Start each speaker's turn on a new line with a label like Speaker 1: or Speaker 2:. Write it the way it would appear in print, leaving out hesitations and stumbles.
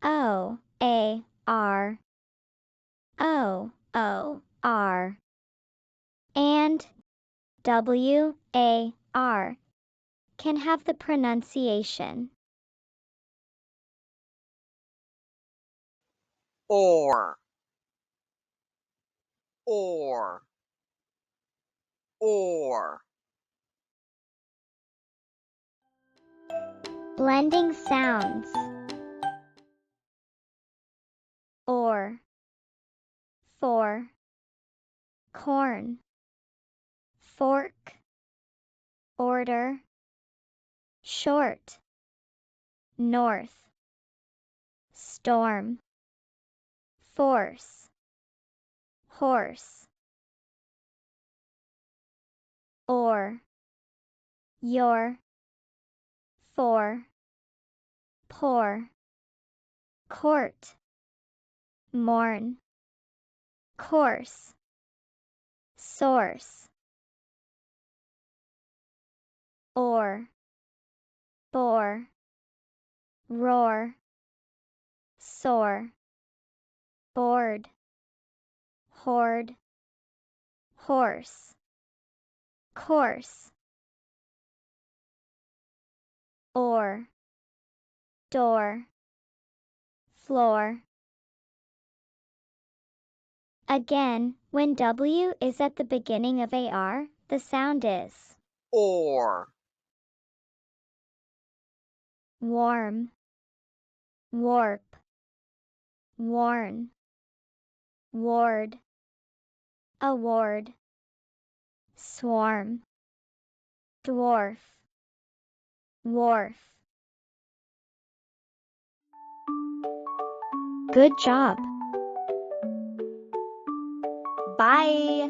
Speaker 1: OAR, OOR, and WAR can have the pronunciation
Speaker 2: OR, OR, OR.
Speaker 1: blending sounds. Or, for, corn, fork, order, short, north, storm, force, horse. Or, your, for, pour, court, mourn, course, source. Or, bore, roar, soar, board, hoard, horse, course. Or, door, floor. Again, when W is at the beginning of AR, the sound is
Speaker 2: OR,
Speaker 1: warm, warp, warn, ward, award, swarm, dwarf, wharf. Good job. Bye.